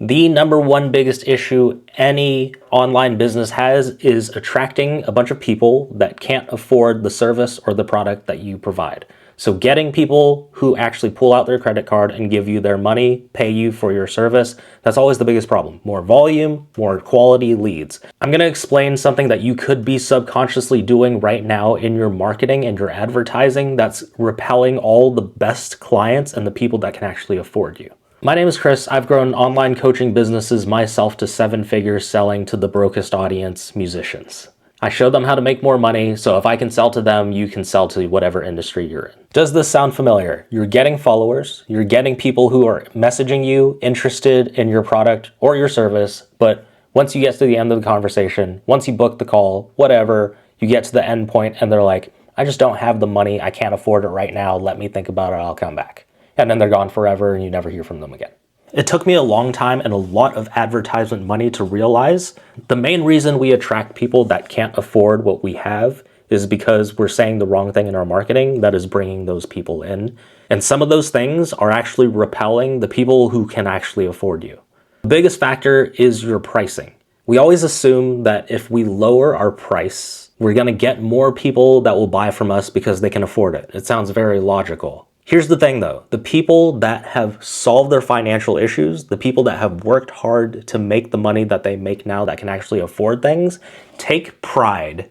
The number one biggest issue any online business has is attracting a bunch of people that can't afford the service or the product that you provide. So getting people who actually pull out their credit card and give you their money, pay you for your service, that's always the biggest problem. More volume, more quality leads. I'm going to explain something that you could be subconsciously doing right now in your marketing and your advertising that's repelling all the best clients and the people that can actually afford you. My name is Chris. I've grown online coaching businesses myself to 7 figures selling to the brokest audience, musicians. I show them how to make more money, so if I can sell to them, you can sell to whatever industry you're in. Does this sound familiar? You're getting followers, you're getting people who are messaging you, interested in your product or your service, but once you get to the end of the conversation, once you book the call, whatever, you get to the end point and they're like, I just don't have the money, I can't afford it right now, let me think about it, I'll come back. And then they're gone forever and you never hear from them again. It took me a long time and a lot of advertisement money to realize the main reason we attract people that can't afford what we have is because we're saying the wrong thing in our marketing that is bringing those people in. And some of those things are actually repelling the people who can actually afford you. The biggest factor is your pricing. We always assume that if we lower our price, we're going to get more people that will buy from us because they can afford it. It sounds very logical. Here's the thing though, the people that have solved their financial issues, the people that have worked hard to make the money that they make now that can actually afford things, take pride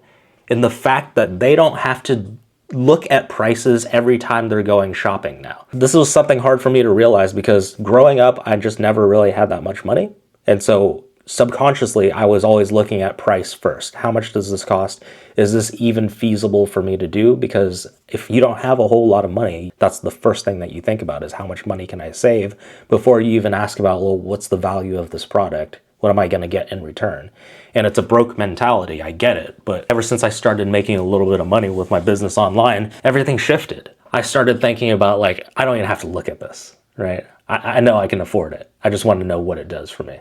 in the fact that they don't have to look at prices every time they're going shopping now. This was something hard for me to realize because growing up, I just never really had that much money. And so subconsciously, I was always looking at price first. How much does this cost? Is this even feasible for me to do? Because if you don't have a whole lot of money, that's the first thing that you think about is how much money can I save before you even ask about, well, what's the value of this product? What am I going to get in return? And it's a broke mentality. I get it. But ever since I started making a little bit of money with my business online, everything shifted. I started thinking about like, I don't even have to look at this, right? I know I can afford it. I just want to know what it does for me.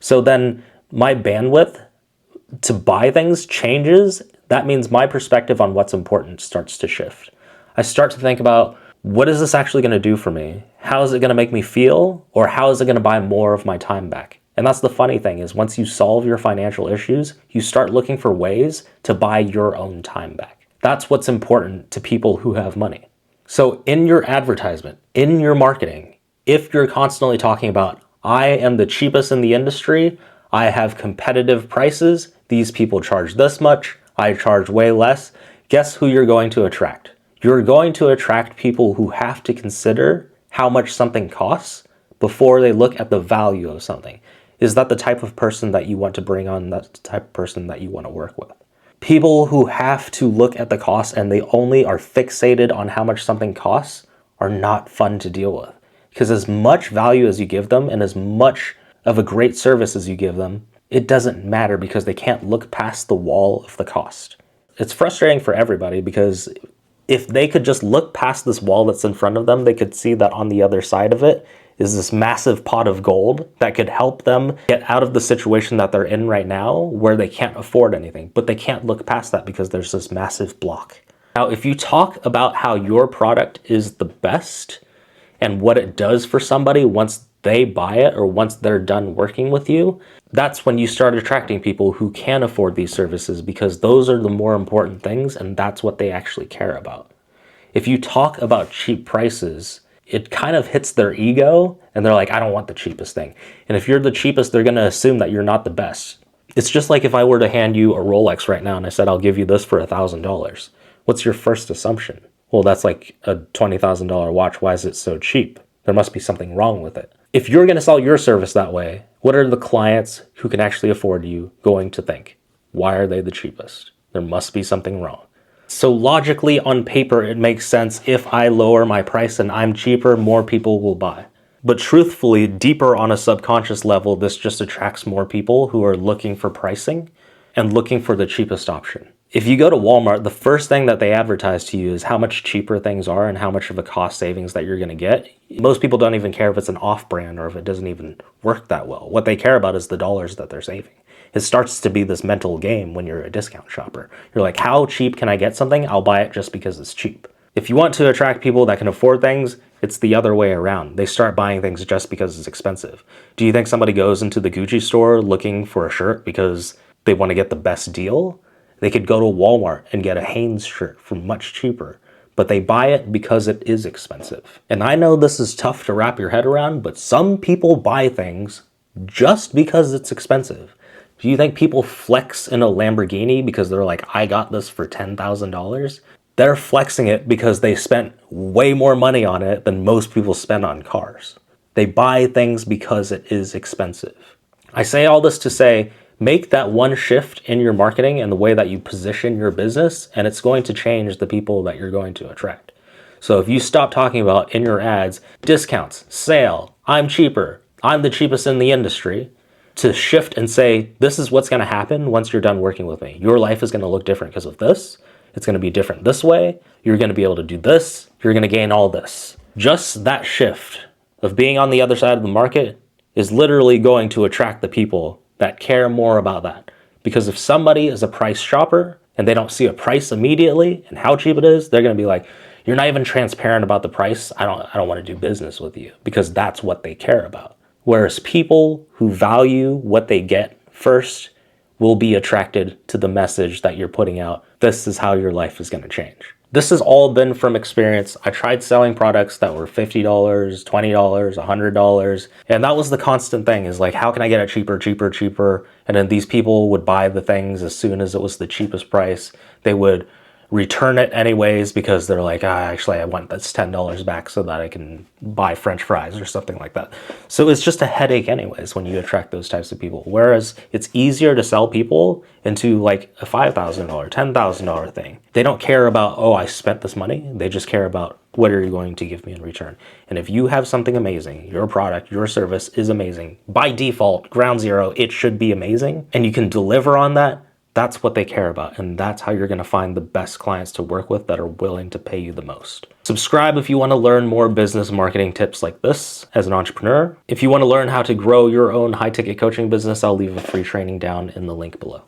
So then my bandwidth to buy things changes. That means my perspective on what's important starts to shift. I start to think about, what is this actually going to do for me? How is it going to make me feel? Or how is it going to buy more of my time back? And that's the funny thing is once you solve your financial issues, you start looking for ways to buy your own time back. That's what's important to people who have money. So in your advertisement, in your marketing, if you're constantly talking about, I am the cheapest in the industry, I have competitive prices, these people charge this much, I charge way less, guess who you're going to attract? You're going to attract people who have to consider how much something costs before they look at the value of something. Is that the type of person that you want to bring on? That's the type of person that you want to work with. People who have to look at the cost and they only are fixated on how much something costs are not fun to deal with. Because as much value as you give them and as much of a great service as you give them, it doesn't matter because they can't look past the wall of the cost. It's frustrating for everybody because if they could just look past this wall that's in front of them, they could see that on the other side of it is this massive pot of gold that could help them get out of the situation that they're in right now where they can't afford anything, but they can't look past that because there's this massive block. Now, if you talk about how your product is the best and what it does for somebody once they buy it or once they're done working with you, that's when you start attracting people who can afford these services because those are the more important things and that's what they actually care about. If you talk about cheap prices, it kind of hits their ego and they're like, I don't want the cheapest thing. And if you're the cheapest, they're going to assume that you're not the best. It's just like if I were to hand you a Rolex right now and I said, I'll give you this for $1,000. What's your first assumption? Well, that's like a $20,000 watch. Why is it so cheap? There must be something wrong with it. If you're going to sell your service that way, what are the clients who can actually afford you going to think? Why are they the cheapest? There must be something wrong. So logically, on paper, it makes sense if I lower my price and I'm cheaper, more people will buy. But truthfully, deeper on a subconscious level, this just attracts more people who are looking for pricing and looking for the cheapest option. If you go to Walmart, the first thing that they advertise to you is how much cheaper things are and how much of a cost savings that you're going to get. Most people don't even care if it's an off-brand or if it doesn't even work that well. What they care about is the dollars that they're saving. It starts to be this mental game when you're a discount shopper. You're like, how cheap can I get something? I'll buy it just because it's cheap. If you want to attract people that can afford things, it's the other way around. They start buying things just because it's expensive. Do you think somebody goes into the Gucci store looking for a shirt because they want to get the best deal? They could go to Walmart and get a Hanes shirt for much cheaper, but they buy it because it is expensive. And I know this is tough to wrap your head around, but some people buy things just because it's expensive. Do you think people flex in a Lamborghini because they're like, I got this for $10,000? They're flexing it because they spent way more money on it than most people spend on cars. They buy things because it is expensive. I say all this to say, make that one shift in your marketing and the way that you position your business, and it's going to change the people that you're going to attract. So if you stop talking about in your ads, discounts, sale, I'm cheaper, I'm the cheapest in the industry, to shift and say, this is what's going to happen once you're done working with me. Your life is going to look different because of this. It's going to be different this way. You're going to be able to do this. You're going to gain all this. Just that shift of being on the other side of the market is literally going to attract the people that care more about that. Because if somebody is a price shopper and they don't see a price immediately and how cheap it is, they're going to be like, you're not even transparent about the price. I don't want to do business with you, because that's what they care about. Whereas people who value what they get first will be attracted to the message that you're putting out. This is how your life is going to change. This has all been from experience. I tried selling products that were $50, $20, $100. And that was the constant thing, is like, how can I get it cheaper, cheaper, cheaper? And then these people would buy the things as soon as it was the cheapest price. They would return it anyways because they're like, actually, I want this $10 back so that I can buy French fries or something like that. So it's just a headache anyways when you attract those types of people. Whereas it's easier to sell people into like a $5,000, $10,000 thing. They don't care about, oh, I spent this money. They just care about, what are you going to give me in return? And if you have something amazing, your product, your service is amazing, by default, ground zero, it should be amazing, and you can deliver on that, that's what they care about, and that's how you're going to find the best clients to work with that are willing to pay you the most. Subscribe if you want to learn more business marketing tips like this as an entrepreneur. If you want to learn how to grow your own high-ticket coaching business, I'll leave a free training down in the link below.